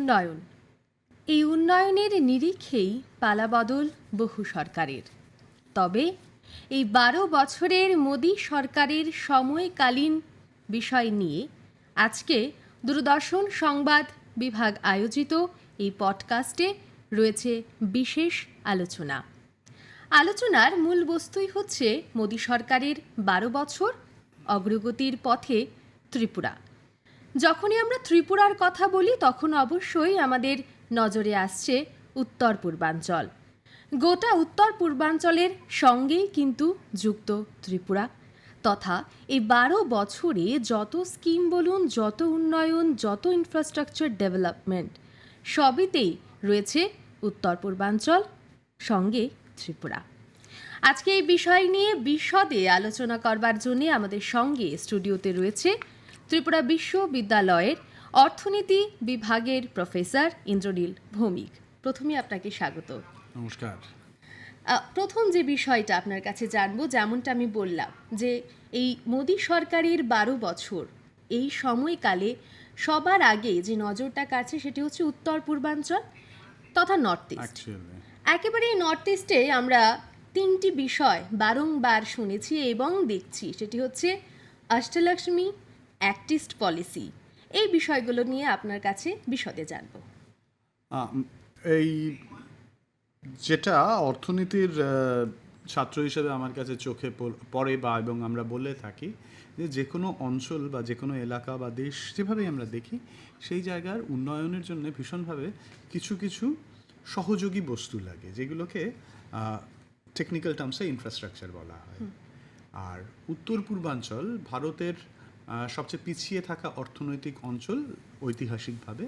উন্নয়ন, এই উন্নয়নের নিরিখেই পালাবদল বহু সরকারের। তবে এই 12 বছরের মোদী সরকারের সময়কালীন বিষয় নিয়ে আজকে দূরদর্শন সংবাদ বিভাগ আয়োজিত এই পডকাস্টে রয়েছে বিশেষ আলোচনা। আলোচনার মূল বস্তুই হচ্ছে মোদী সরকারের 12 বছর অগ্রগতির পথে ত্রিপুরা। যখনই আমরা ত্রিপুরার কথা বলি তখন অবশ্যই আমাদের নজরে আসছে উত্তর পূর্বাঞ্চল। গোটা উত্তর পূর্বাঞ্চলের সঙ্গেই কিন্তু যুক্ত ত্রিপুরা, তথা এই 12 বছরে যত স্কিম বলুন, যত উন্নয়ন, যত ইনফ্রাস্ট্রাকচার ডেভেলপমেন্ট, সবইতেই রয়েছে উত্তর পূর্বাঞ্চল সঙ্গে ত্রিপুরা। আজকে এই বিষয় নিয়ে বিশদে আলোচনা করবার জন্য আমাদের সঙ্গে স্টুডিওতে রয়েছে ত্রিপুরা বিশ্ববিদ্যালয়ের অর্থনীতি বিভাগের প্রফেসর ইন্দ্রনীল ভৌমিক। প্রথমে আপনাকে স্বাগত। নমস্কার। প্রথম যে বিষয়টা আপনার কাছে জানবো, যেমনটা আমি বললাম যে এই মোদী সরকারের 12 বছর এই সময়কালে সবার আগে যে নজরটা কাছে সেটি হচ্ছে উত্তর পূর্বাঞ্চল তথা নর্থ ইস্ট। একেবারে নর্থ ইস্টে আমরা 3টি বিষয় বারংবার শুনেছি এবং দেখছি, সেটি হচ্ছে অষ্টলক্ষ্মী, অ্যাক্ট ইস্ট পলিসি। এই বিষয়গুলো নিয়ে আপনার কাছে বিশদে জানবো। এই যেটা অর্থনীতির ছাত্র হিসেবে আমার কাছে চোখে পড়ে বা এবং আমরা বলে থাকি যে কোনো অঞ্চল বা যে কোনো এলাকা বা দেশ যেভাবেই আমরা দেখি সেই জায়গার উন্নয়নের জন্য ভীষণভাবে কিছু কিছু সহযোগী বস্তু লাগে, যেগুলোকে টেকনিক্যাল টার্মসে ইনফ্রাস্ট্রাকচার বলা হয়। আর উত্তর পূর্বাঞ্চল ভারতের সবচেয়ে পিছিয়ে থাকা অর্থনৈতিক অঞ্চল ঐতিহাসিকভাবে,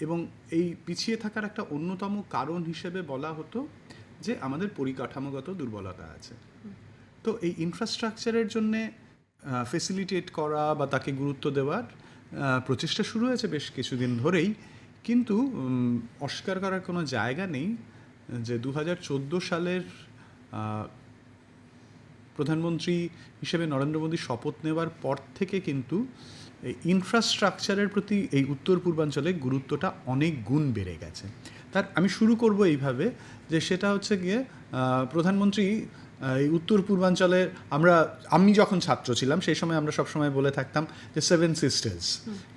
এবং এই পিছিয়ে থাকার একটা অন্যতম কারণ হিসেবে বলা হতো যে আমাদের পরিকাঠামোগত দুর্বলতা আছে। তো এই ইনফ্রাস্ট্রাকচারের জন্যে ফেসিলিটেট করা বা তাকে গুরুত্ব দেওয়ার প্রচেষ্টা শুরু হয়েছে বেশ কিছুদিন ধরেই, কিন্তু অস্বীকার করার কোনো জায়গা নেই যে 2014 সালের প্রধানমন্ত্রী হিসেবে নরেন্দ্র মোদী শপথ নেওয়ার পর থেকে কিন্তু এই ইনফ্রাস্ট্রাকচারের প্রতি এই উত্তর পূর্বাঞ্চলে গুরুত্বটা অনেক গুণ বেড়ে গেছে। তার আমি শুরু করব এইভাবে যে সেটা হচ্ছে গিয়ে প্রধানমন্ত্রী এই উত্তর পূর্বাঞ্চলের আমি যখন ছাত্র ছিলাম সেই সময় আমরা সবসময় বলে থাকতাম যে 7 সিস্টার্স,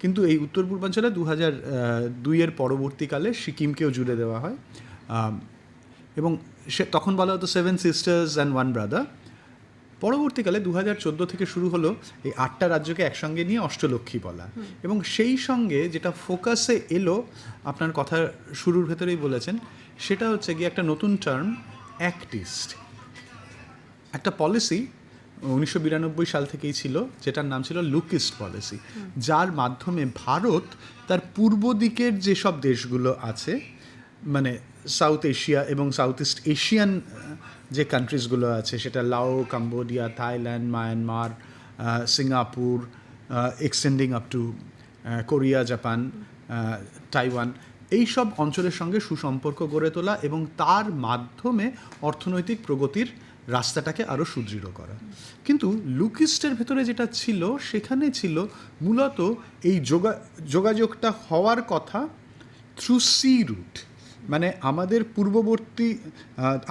কিন্তু এই উত্তর পূর্বাঞ্চলে 2002 পরবর্তীকালে সিকিমকেও জুড়ে দেওয়া হয়, এবং তখন বলা হতো 7 সিস্টার্স অ্যান্ড 1 ব্রাদার। পরবর্তীকালে 2014 থেকে শুরু হলো এই 8টা রাজ্যকে একসঙ্গে নিয়ে অষ্টলক্ষ্মী বলা, এবং সেই সঙ্গে যেটা ফোকাসে এলো, আপনার কথা শুরুর ভেতরেই বলেছেন, সেটা হচ্ছে গিয়ে একটা নতুন টার্ম অ্যাক্ট ইস্ট। একটা পলিসি 1992 সাল থেকেই ছিল যেটার নাম ছিল লুক ইস্ট পলিসি, যার মাধ্যমে ভারত তার পূর্ব দিকের যেসব দেশগুলো আছে, মানে সাউথ এশিয়া এবং সাউথ ইস্ট এশিয়ান যে কান্ট্রিজগুলো আছে, সেটা লাও, Cambodia, Thailand, Myanmar, Singapore, extending up to Korea, Japan, Taiwan, এই সব অঞ্চলের সঙ্গে সুসম্পর্ক গড়ে তোলা এবং তার মাধ্যমে অর্থনৈতিক প্রগতির রাস্তাটাকে আরও সুদৃঢ় করা। কিন্তু লুকিস্টের ভেতরে যেটা ছিল সেখানে ছিল মূলত এই যোগাযোগটা হওয়ার কথা থ্রু সি রুট, মানে আমাদের পূর্ববর্তী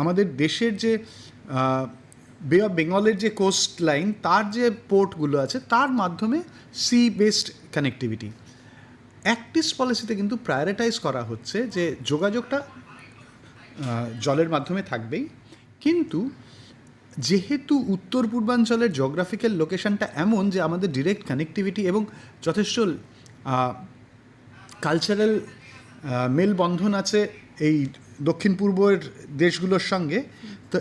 আমাদের দেশের যে বে অফ বেঙ্গলের যে কোস্ট লাইন, তার যে পোর্টগুলো আছে তার মাধ্যমে sea based connectivity. Act east পলিসিতে কিন্তু প্রায়োরিটাইজ করা হচ্ছে যে যোগাযোগটা জলের মাধ্যমে থাকবেই, কিন্তু যেহেতু উত্তর পূর্বাঞ্চলের জিওগ্রাফিক্যাল লোকেশনটা এমন যে আমাদের ডিরেক্ট কানেক্টিভিটি এবং যথেষ্ট কালচারাল মেলবন্ধন আছে এই দক্ষিণ পূর্বের দেশগুলোর সঙ্গে, তো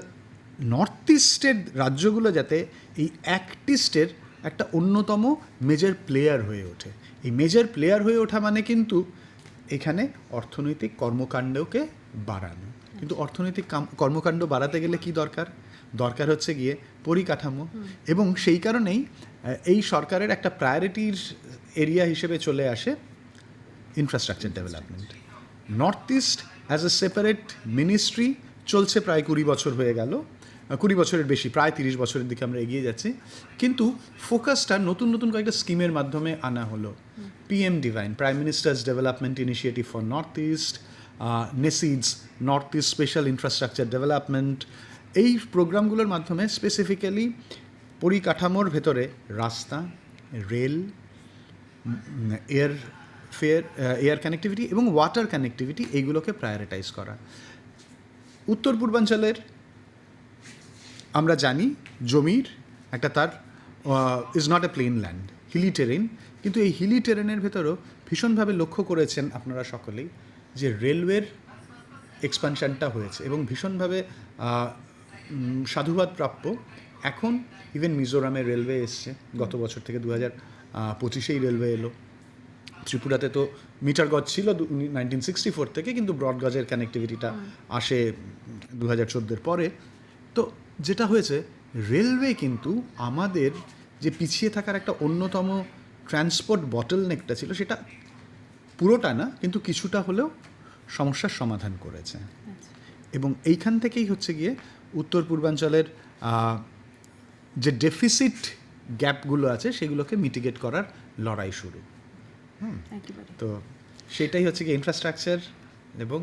নর্থ ইস্টের রাজ্যগুলো যাতে এই অ্যাক্ট ইস্টের একটা অন্যতম মেজর প্লেয়ার হয়ে ওঠে। এই মেজর প্লেয়ার হয়ে ওঠা মানে কিন্তু এখানে অর্থনৈতিক কর্মকাণ্ডকে বাড়ানো, কিন্তু অর্থনৈতিক কর্মকাণ্ড বাড়াতে গেলে কি দরকার হচ্ছে গিয়ে পরিকাঠামো, এবং সেই কারণেই এই সরকারের একটা প্রায়োরিটির এরিয়া হিসেবে চলে আসে infrastructure development. North east as a separate ministry চলছে প্রায় 20 বছর হয়ে গেল, 20 বছরের বেশি, প্রায় 30 বছরের দিকে আমরা এগিয়ে যাচ্ছি, কিন্তু ফোকাসটা নতুন নতুন কয়েকটা স্কিমের মাধ্যমে আনা হলো। PM DevINE, prime minister's development initiative for North East, NESIDS, North East special infrastructure development, এই প্রোগ্রামগুলোর মাধ্যমে স্পেসিফিক্যালি পরিকাঠামোর ভেতরে রাস্তা, রেল, এয়ার কানেক্টিভিটি এবং ওয়াটার কানেক্টিভিটি এইগুলোকে প্রায়োরিটাইজ করা। উত্তর পূর্বাঞ্চলের আমরা জানি জমির একটা তার is not a plain land, hilly terrain, কিন্তু এই হিলি টেরেনের ভেতরেও ভীষণভাবে লক্ষ্য করেছেন আপনারা সকলেই যে রেলওয়ের এক্সপানশনটা হয়েছে এবং ভীষণভাবে সাধুবাদ প্রাপ্য। এখন ইভেন মিজোরামে রেলওয়ে এসছে, গত বছর থেকে 2025 রেলওয়ে এলো। ত্রিপুরাতে তো মিটার গজ ছিল 1964 থেকে, কিন্তু ব্রড গজের কানেক্টিভিটিটা আসে 2014 পরে। তো যেটা হয়েছে, রেলওয়ে কিন্তু আমাদের যে পিছিয়ে থাকার একটা অন্যতম ট্রান্সপোর্ট বটলনেকটা ছিল, সেটা পুরোটা না কিন্তু কিছুটা হলেও সমস্যার সমাধান করেছে। এবং এইখান থেকেই হচ্ছে গিয়ে উত্তর পূর্বাঞ্চলের যে ডেফিসিট গ্যাপগুলো আছে সেগুলোকে মিটিগেট করার লড়াই শুরু। তো সেটাই হচ্ছে কি ইনফ্রাস্ট্রাকচার এবং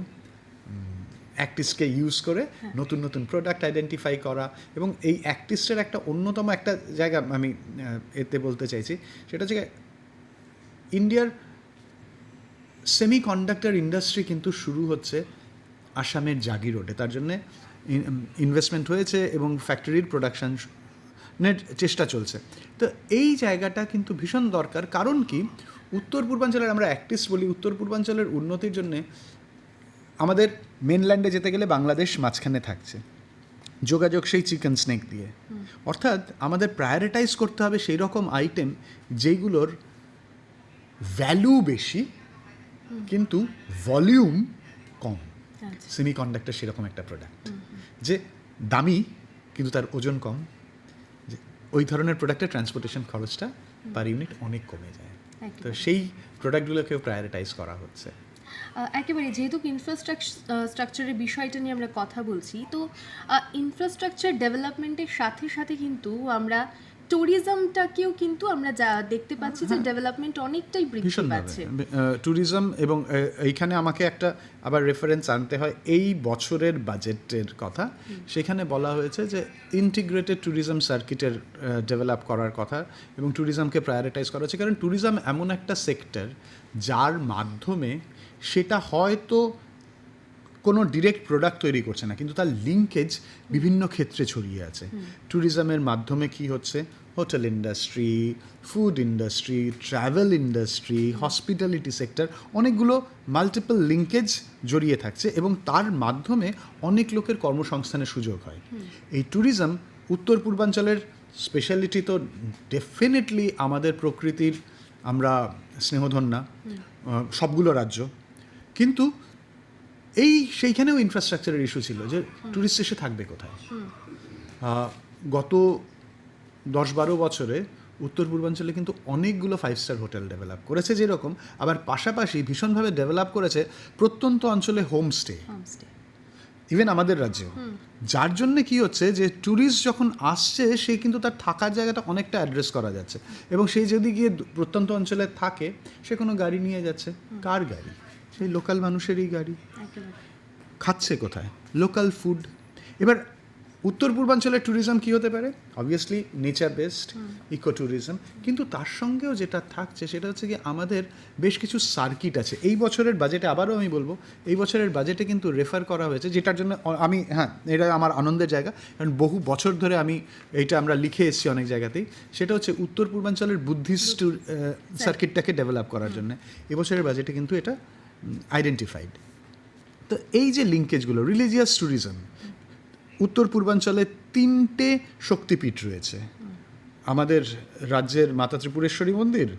অ্যাক্টিস্টকে ইউজ করে নতুন নতুন প্রোডাক্ট আইডেন্টিফাই করা। এবং এই অ্যাক্টিস্টের একটা অন্যতম একটা জায়গা আমি এতে বলতে চাইছি, সেটা হচ্ছে ইন্ডিয়ার সেমিকন্ডাক্টর ইন্ডাস্ট্রি কিন্তু শুরু হচ্ছে আসামের জাগি রোডে। তার জন্যে ইনভেস্টমেন্ট হয়েছে এবং ফ্যাক্টরির প্রোডাকশনের চেষ্টা চলছে। তো এই জায়গাটা কিন্তু ভীষণ দরকার। কারণ কি, উত্তর পূর্বাঞ্চলের আমরা অ্যাক্টিস্ট বলি, উত্তর পূর্বাঞ্চলের উন্নতির জন্যে আমাদের মেনল্যান্ডে যেতে গেলে বাংলাদেশ মাঝখানে থাকছে, যোগাযোগ সেই চিকেন স্নেক দিয়ে। অর্থাৎ আমাদের প্রায়োরিটাইজ করতে হবে সেই রকম আইটেম যেইগুলোর ভ্যালু বেশি কিন্তু ভলিউম কম। সেমিকন্ডাক্টর সেরকম একটা প্রোডাক্ট যে দামি কিন্তু তার ওজন কম, যে ওই ধরনের প্রোডাক্টের ট্রান্সপোর্টেশন খরচটা পার ইউনিট অনেক কমে যায়। তো সেই প্রোডাক্টগুলোকেও প্রায়োরিটাইজ করা হচ্ছে। একেবারে, যেহেতু ইনফ্রাস্ট্রাকচারের বিষয়টা নিয়ে আমরা কথা বলছি, তো ইনফ্রাস্ট্রাকচার ডেভেলপমেন্টের সাথে সাথে কিন্তু আমরা ট্যুরিজমটাকেও কিন্তু আমরা যা দেখতে পাচ্ছি যে ডেভেলপমেন্ট অনেকটাই বৃদ্ধি পাচ্ছে। ট্যুরিজম, এবং এইখানে আমাকে একটা আবার রেফারেন্স আনতে হয় এই বছরের বাজেটের কথা। সেখানে বলা হয়েছে যে ইন্টিগ্রেটেড ট্যুরিজম সার্কিটের ডেভেলপ করার কথা এবং ট্যুরিজমকে প্রায়োরিটাইজ করা হচ্ছে। কারণ ট্যুরিজম এমন একটা সেক্টর যার মাধ্যমে সেটা হয়তো কোনো ডিরেক্ট প্রোডাক্ট তৈরি করছে না, কিন্তু তার লিঙ্কেজ বিভিন্ন ক্ষেত্রে ছড়িয়ে আছে। ট্যুরিজমের মাধ্যমে কি হচ্ছে, hotel industry, food industry, travel industry, hospitality sector, অনেকগুলো মাল্টিপল লিঙ্কেজ জড়িয়ে থাকছে এবং তার মাধ্যমে অনেক লোকের কর্মসংস্থানের সুযোগ হয়। এই ট্যুরিজম উত্তর পূর্বাঞ্চলের স্পেশালিটি তো ডেফিনেটলি আমাদের প্রকৃতির আমরা স্নেহধন্যা সবগুলো রাজ্য, কিন্তু সেইখানেও ইনফ্রাস্ট্রাকচারের ইস্যু ছিল যে ট্যুরিস্ট এসে থাকবে কোথায়। গত 10-12 বছরে উত্তর পূর্বাঞ্চলে কিন্তু অনেকগুলো 5-স্টার হোটেল ডেভেলপ করেছে, যেরকম আবার পাশাপাশি ভীষণভাবে ডেভেলপ করেছে প্রত্যন্ত অঞ্চলে হোমস্টে, ইভেন আমাদের রাজ্যেও। যার জন্যে কি হচ্ছে যে ট্যুরিস্ট যখন আসছে সে কিন্তু তার থাকার জায়গাটা অনেকটা অ্যাড্রেস করা যাচ্ছে, এবং সেই যদি গিয়ে প্রত্যন্ত অঞ্চলে থাকে সে কোনো গাড়ি নিয়ে যাচ্ছে, কার গাড়ি? সেই লোকাল মানুষেরই গাড়ি। খাচ্ছে কোথায়? Local food. এবার উত্তর পূর্বাঞ্চলের ট্যুরিজম কী হতে পারে? Obviously nature based eco tourism, কিন্তু তার সঙ্গেও যেটা থাকছে সেটা হচ্ছে কি আমাদের বেশ কিছু সার্কিট আছে। এই বছরের বাজেটে, আবারও আমি বলবো, এই বছরের বাজেটে কিন্তু রেফার করা হয়েছে, যেটার জন্য আমি এটা আমার আনন্দের জায়গা, কারণ বহু বছর ধরে এইটা আমরা লিখে এসেছি অনেক জায়গাতেই। সেটা হচ্ছে উত্তর পূর্বাঞ্চলের বুদ্ধিস্ট সার্কিটটাকে ডেভেলপ করার জন্য এবছরের বাজেটে কিন্তু এটা আইডেন্টিফাইড। তো এই যে লিঙ্কেজগুলো, রিলিজিয়াস ট্যুরিজম, উত্তর পূর্বাঞ্চলে 3টে শক্তিপীঠ রয়েছে। আমাদের রাজ্যের মাতা ত্রিপুরেশ্বরী মন্দির,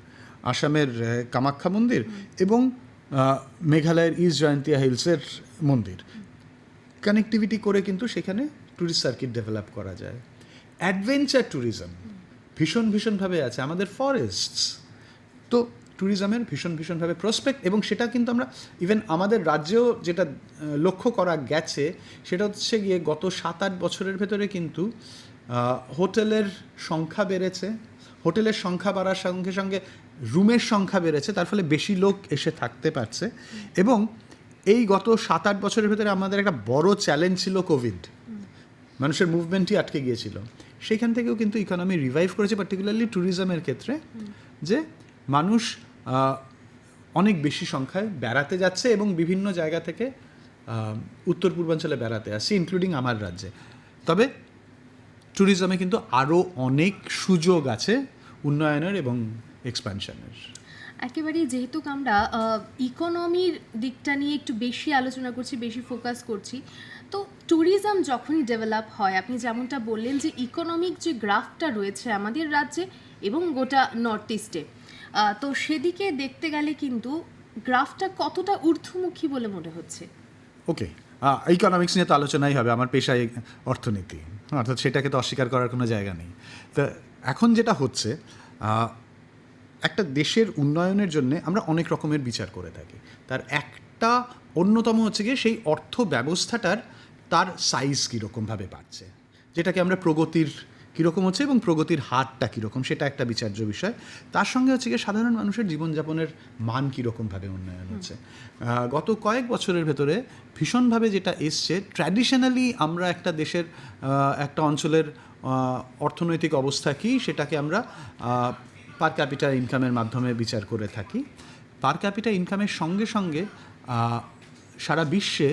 আসামের কামাখ্যা মন্দির এবং মেঘালয়ের ইস্ট জয়ন্তিয়া হিলসের মন্দির। কানেক্টিভিটি করে কিন্তু সেখানে ট্যুরিস্ট সার্কিট ডেভেলপ করা যায়। অ্যাডভেঞ্চার ট্যুরিজম ভীষণভাবে আছে। আমাদের ফরেস্টস, তো ট্যুরিজমের ভীষণভাবে প্রসপেক্ট, এবং সেটা কিন্তু আমরা ইভেন আমাদের রাজ্যেও যেটা লক্ষ্য করা গেছে সেটা হচ্ছে গিয়ে গত 7-8 বছরের ভেতরে কিন্তু হোটেলের সংখ্যা বেড়েছে, হোটেলের সংখ্যা বাড়ার সঙ্গে সঙ্গে রুমের সংখ্যা বেড়েছে, তার ফলে বেশি লোক এসে থাকতে পারছে। এবং এই গত 7-8 বছরের ভেতরে আমাদের একটা বড় চ্যালেঞ্জ ছিল কোভিড, মানুষের মুভমেন্টই আটকে গিয়েছিল। সেইখান থেকেও কিন্তু ইকোনমি রিভাইভ করেছে, পার্টিকুলারলি ট্যুরিজমের ক্ষেত্রে, যে মানুষ অনেক বেশি সংখ্যায় বেড়াতে যাচ্ছে এবং বিভিন্ন জায়গা থেকে উত্তর পূর্বাঞ্চলে বেড়াতে আসছে, ইনক্লুডিং আমার রাজ্যে। তবে ট্যুরিজমে কিন্তু আরও অনেক সুযোগ আছে উন্নয়নের এবং এক্সপ্যানশনের। একেবারেই, যেহেতু আমরা ইকোনমির দিকটা নিয়ে একটু বেশি আলোচনা করছি, বেশি ফোকাস করছি, তো ট্যুরিজম যখনই ডেভেলপ হয়, আপনি যেমনটা বললেন যে ইকোনমিক যে গ্রাফটা রয়েছে আমাদের রাজ্যে এবং গোটা নর্থ ইস্টে, তো সেদিকে দেখতে গেলে কিন্তু গ্রাফটা কতটা ঊর্ধ্বমুখী বলে মনে হচ্ছে? ওকে, ইকোনমিক্স নিয়ে তো আলোচনাই হবে, আমার পেশায় অর্থনীতি, অর্থাৎ সেটাকে তো অস্বীকার করার কোনো জায়গা নেই। তো এখন যেটা হচ্ছে, একটা দেশের উন্নয়নের জন্য আমরা অনেক রকমের বিচার করে থাকি। তার একটা অন্যতম হচ্ছে গিয়ে সেই অর্থ ব্যবস্থাটার তার সাইজ কীরকমভাবে বাড়ছে, যেটাকে আমরা প্রগতির কীরকম হচ্ছে এবং প্রগতির হারটা কীরকম, সেটা একটা বিচার্য বিষয়। তার সঙ্গে হচ্ছে গিয়ে সাধারণ মানুষের জীবনযাপনের মান কীরকমভাবে উন্নয়ন হচ্ছে। গত কয়েক বছরের ভেতরে ভীষণভাবে যেটা এসছে, ট্র্যাডিশনালি আমরা একটা দেশের একটা অঞ্চলের অর্থনৈতিক অবস্থা কী সেটাকে আমরা পার ক্যাপিটা ইনকামের মাধ্যমে বিচার করে থাকি। পার ক্যাপিটা ইনকামের সঙ্গে সঙ্গে সারা বিশ্বে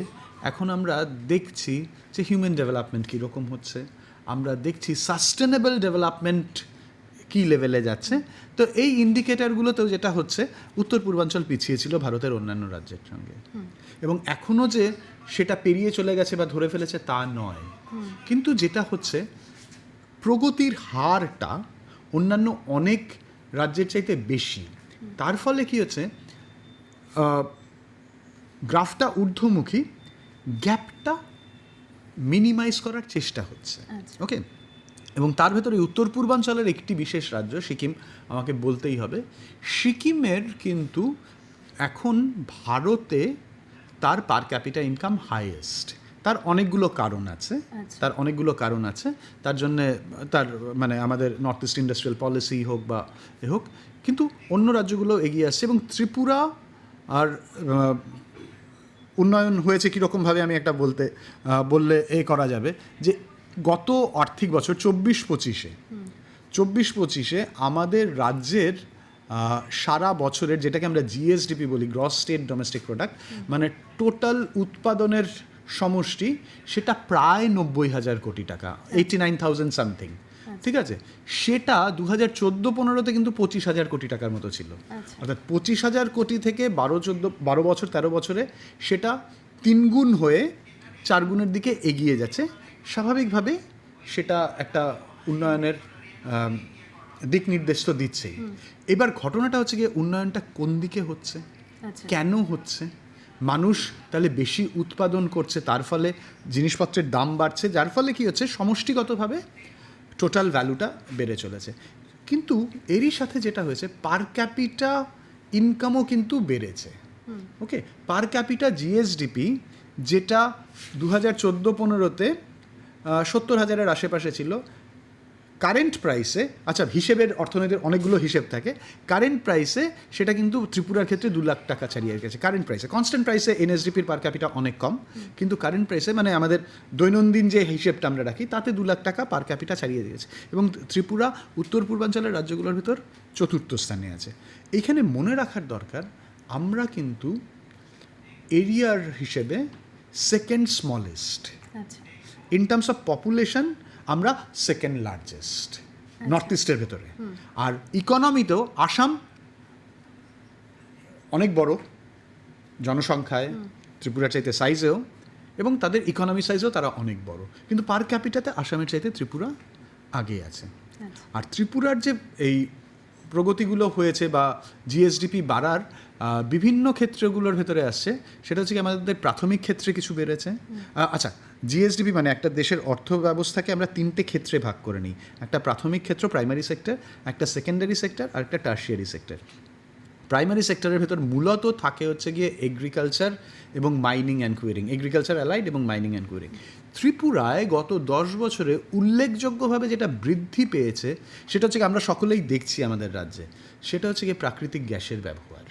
এখন আমরা দেখছি যে হিউম্যান ডেভেলপমেন্ট কীরকম হচ্ছে, আমরা দেখছি সাস্টেনেবল ডেভেলপমেন্ট কী লেভেলে যাচ্ছে। তো এই ইন্ডিকেটারগুলোতেও যেটা হচ্ছে, উত্তর পূর্বাঞ্চল পিছিয়ে ছিল ভারতের অন্যান্য রাজ্যের সঙ্গে, এবং এখনও যে সেটা পেরিয়ে চলে গেছে বা ধরে ফেলেছে তা নয়, কিন্তু যেটা হচ্ছে প্রগতির হারটা অন্যান্য অনেক রাজ্যের চাইতে বেশি। তার ফলে কী হচ্ছে, গ্রাফটা ঊর্ধ্বমুখী, গ্যাপটা মিনিমাইজ করার চেষ্টা হচ্ছে। ওকে, এবং তার ভেতরে উত্তর পূর্বাঞ্চলের একটি বিশেষ রাজ্য সিকিম আমাকে বলতেই হবে। সিকিমের কিন্তু এখন ভারতে তার পার ক্যাপিটা ইনকাম হাইয়েস্ট। তার অনেকগুলো কারণ আছে, তার জন্যে তার মানে আমাদের নর্থ ইস্ট ইন্ডাস্ট্রিয়াল পলিসি হোক বা হোক, কিন্তু অন্য রাজ্যগুলো এগিয়ে আসছে। এবং ত্রিপুরা আর উন্নয়ন হয়েছে কীরকমভাবে আমি একটা বললে করা যাবে, যে গত আর্থিক বছর 24-25-এ আমাদের রাজ্যের সারা বছরের, যেটাকে আমরা জিএসডিপি বলি, গ্রস স্টেট ডোমেস্টিক প্রোডাক্ট, মানে টোটাল উৎপাদনের সমষ্টি, সেটা প্রায় 90,000 কোটি টাকা, 89,000 সামথিং, ঠিক আছে? সেটা 2014-15-তে কিন্তু 25,000 কোটি টাকার মতো ছিল। অর্থাৎ 25,000 কোটি থেকে 12 বছরে সেটা 3 গুণ হয়ে 4 গুণের দিকে এগিয়ে যাচ্ছে। স্বাভাবিকভাবে সেটা একটা উন্নয়নের দিক নির্দেশ তো দিচ্ছেই। এবার ঘটনাটা হচ্ছে গিয়ে, উন্নয়নটা কোন দিকে হচ্ছে, কেন হচ্ছে? মানুষ তাহলে বেশি উৎপাদন করছে, তার ফলে জিনিসপত্রের দাম বাড়ছে, যার ফলে কী হচ্ছে, সমষ্টিগতভাবে টোটাল ভ্যালুটা বেড়ে চলেছে। কিন্তু এরই সাথে যেটা হয়েছে, পার ক্যাপিটা ইনকামও কিন্তু বেড়েছে। ওকে, পার ক্যাপিটা জিএসডিপি যেটা 2014-15-তে 70,000-এর আশেপাশে ছিল, কারেন্ট প্রাইসে, আচ্ছা হিসেবের, অর্থনীতির অনেকগুলো হিসেব থাকে, কারেন্ট প্রাইসে সেটা কিন্তু ত্রিপুরার ক্ষেত্রে 2 লাখ টাকা ছাড়িয়ে গেছে। কারেন্ট প্রাইসে, কনস্ট্যান্ট প্রাইসে এনএসডিপির পার ক্যাপিটা অনেক কম, কিন্তু কারেন্ট প্রাইসে মানে আমাদের দৈনন্দিন যে হিসেবটা আমরা রাখি তাতে 2 লাখ টাকা পার ক্যাপিটা ছাড়িয়ে দিয়েছে। এবং ত্রিপুরা উত্তর পূর্বাঞ্চলের রাজ্যগুলোর ভিতর 4র্থ স্থানে আছে। এইখানে মনে রাখার দরকার, আমরা কিন্তু এরিয়ার হিসেবে second smallest, in terms of population আমরা সেকেন্ড লার্জেস্ট নর্থ ইস্টের ভেতরে। আর ইকোনমিতেও আসাম অনেক বড় জনসংখ্যায়, ত্রিপুরার চাইতে সাইজেও, এবং তাদের ইকোনমি সাইজেও তারা অনেক বড়, কিন্তু পার ক্যাপিটাতে আসামের চাইতে ত্রিপুরা আগে আছে। আর ত্রিপুরার যে এই প্রগতিগুলো হয়েছে বা জিএসডিপি বাড়ার বিভিন্ন ক্ষেত্রগুলোর ভেতরে আসছে, সেটা হচ্ছে কি আমাদের প্রাথমিক ক্ষেত্রে কিছু বেড়েছে। আচ্ছা, জিএসডিপি মানে একটা দেশের অর্থ ব্যবস্থাকে আমরা 3টে ক্ষেত্রে ভাগ করে নিই, একটা প্রাথমিক ক্ষেত্র প্রাইমারি সেক্টর, একটা সেকেন্ডারি সেক্টর, আর একটা টার্সিয়ারি সেক্টর। প্রাইমারি সেক্টরের ভেতর মূলত থাকে হচ্ছে গিয়ে এগ্রিকালচার এবং মাইনিং অ্যান্ড কুয়েরিং, এগ্রিকালচার অ্যালাইড এবং মাইনিং অ্যান্ড কুয়েরিং। ত্রিপুরায় গত 10 বছরে উল্লেখযোগ্যভাবে যেটা বৃদ্ধি পেয়েছে সেটা হচ্ছে আমরা সকলেই দেখছি আমাদের রাজ্যে, সেটা হচ্ছে গিয়ে প্রাকৃতিক গ্যাসের ব্যবহার।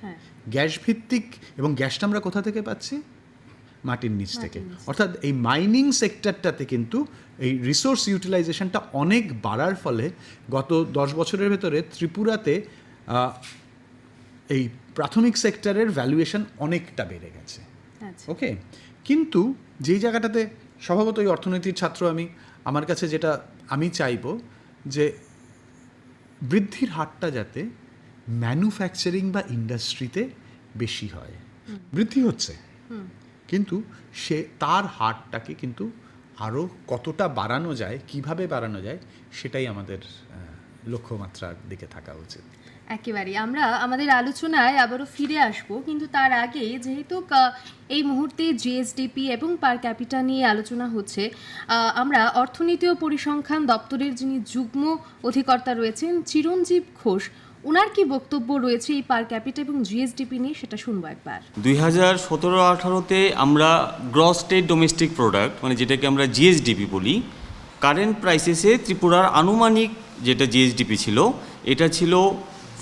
হ্যাঁ, গ্যাস ভিত্তিক, এবং গ্যাসটা আমরা কোথা থেকে পাচ্ছি? মাটির নিচ থেকে। অর্থাৎ এই মাইনিং সেক্টরটাতে কিন্তু এই রিসোর্স ইউটিলাইজেশনটা অনেক বাড়ার ফলে গত 10 বছরের ভেতরে ত্রিপুরাতে এই প্রাথমিক সেক্টরের ভ্যালুয়েশন অনেকটা বেড়ে গেছে। আচ্ছা। ওকে, কিন্তু যেই জায়গাটাতে স্বভাবত এই অর্থনীতির ছাত্র আমি, আমার কাছে যেটা আমি চাইবো যে বৃদ্ধির হারটা যাতে ম্যানুফ্যাকচারিং বা ইন্ডাস্ট্রিতে বেশি হয়। বৃদ্ধি হচ্ছে, কিন্তু সে তার হারটাকে কিন্তু আরও কতটা বাড়ানো যায়, কিভাবে বাড়ানো যায়, সেটাই আমাদের লক্ষ্যমাত্রার দিকে থাকা উচিত। একেবারেই আমরা আমাদের আলোচনায় আবারও ফিরে আসব, কিন্তু তার আগে যেহেতু এই মুহূর্তে জিএসডিপি এবং পার ক্যাপিটা নিয়ে আলোচনা হচ্ছে, আমরা অর্থনীতি ও পরিসংখ্যান দপ্তরের যিনি যুগ্ম অধিকর্তা রয়েছেন চিরঞ্জীব ঘোষ, ওনার কি বক্তব্য রয়েছে এই পার ক্যাপিটা এবং জিএসডিপি নিয়ে সেটা শুনবো একবার। 2017-18-তে আমরা গ্রস স্টেট ডোমেস্টিক প্রোডাক্ট, মানে যেটাকে আমরা জিএসডিপি বলি, কারেন্ট প্রাইসেসে ত্রিপুরার আনুমানিক যেটা জিএসডিপি ছিল, এটা ছিল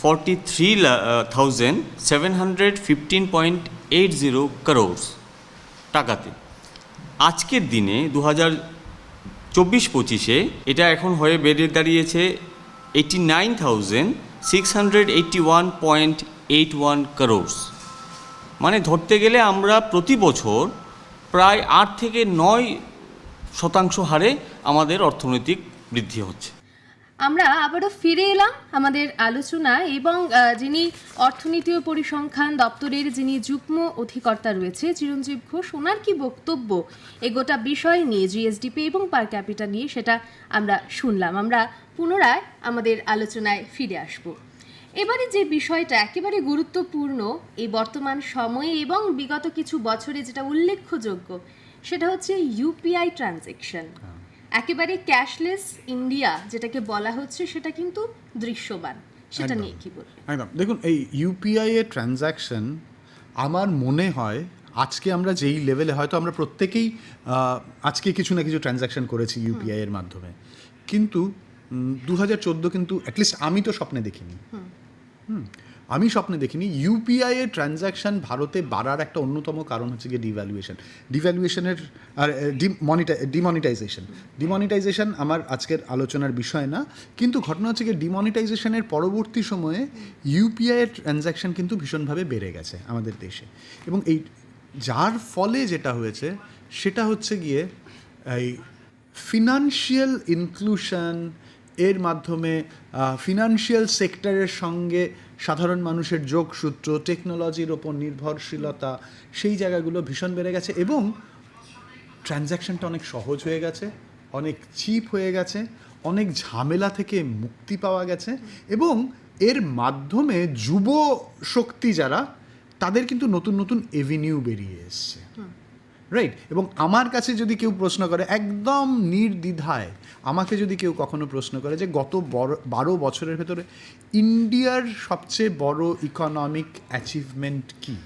43,715.80 crores টাকাতে। আজকের দিনে 2024-25-এ এটা এখন হয়ে বেড়ে দাঁড়িয়েছে 89,681.81 crores। মানে ধরতে গেলে আমরা প্রতি বছর প্রায় 8 থেকে 9% হারে আমাদের অর্থনৈতিক বৃদ্ধি হচ্ছে। আমরা আবারও ফিরে এলাম আমাদের আলোচনায়, এবং যিনি অর্থনীতি ও পরিসংখ্যান দপ্তরের যিনি যুগ্ম অধিকর্তা রয়েছে চিরঞ্জীব ঘোষ, ওনার কি বক্তব্য এই গোটা বিষয় নিয়ে, জিএসডিপি এবং পার ক্যাপিটা নিয়ে, সেটা আমরা শুনলাম। আমরা পুনরায় আমাদের আলোচনায় ফিরে আসব। এবারে যে বিষয়টা একেবারে গুরুত্বপূর্ণ এই বর্তমান সময়ে এবং বিগত কিছু বছরে যেটা উল্লেখযোগ্য, সেটা হচ্ছে ইউপিআই ট্রানজ্যাকশন। একেবারে ক্যাশলেস ইন্ডিয়া যেটাকে বলা হচ্ছে, সেটা কিন্তু দৃশ্যমান। সেটা নিয়ে কি বলবেন? একদম, দেখুন এই ইউপিআই এর ট্রানজ্যাকশন আমার মনে হয় আজকে আমরা যেই লেভেলে, হয়তো আমরা প্রত্যেকেই আজকে কিছু না কিছু ট্রানজ্যাকশন করেছি ইউপিআই এর মাধ্যমে, কিন্তু 2014 কিন্তু অ্যাটলিস্ট আমি তো স্বপ্নে দেখিনি। আমি স্বপ্নে দেখিনি ইউপিআই এর ট্রানজ্যাকশন ভারতে বাড়ার একটা অন্যতম কারণ হচ্ছে গিয়ে ডিভ্যালুয়েশনের আর ডিমনিটাইজেশন আমার আজকের আলোচনার বিষয় না, কিন্তু ঘটনা হচ্ছে গিয়ে ডিমনিটাইজেশনের পরবর্তী সময়ে ইউপিআই এর ট্রানজ্যাকশন কিন্তু ভীষণভাবে বেড়ে গেছে আমাদের দেশে, এবং এই যার ফলে যেটা হয়েছে সেটা হচ্ছে গিয়ে এই ফিনান্সিয়াল ইনক্লুশন এর মাধ্যমে ফিনান্সিয়াল সেক্টরের সঙ্গে সাধারণ মানুষের যোগসূত্র, টেকনোলজির ওপর নির্ভরশীলতা, সেই জায়গাগুলো ভীষণ বেড়ে গেছে, এবং ট্রানজ্যাকশনটা অনেক সহজ হয়ে গেছে, অনেক চিপ হয়ে গেছে, অনেক ঝামেলা থেকে মুক্তি পাওয়া গেছে, এবং এর মাধ্যমে যুব শক্তি যারা, তাদের কিন্তু নতুন নতুন এভিনিউ বেরিয়ে এসছে, রাইট। এবং আমার কাছে যদি কেউ প্রশ্ন করে, একদম নির্দ্বিধায় আমাকে যদি কেউ কখনো প্রশ্ন করে যে গত 12 বছরের ভেতরে ইন্ডিয়ার সবচেয়ে বড় ইকোনমিক অ্যাচিভমেন্ট কি,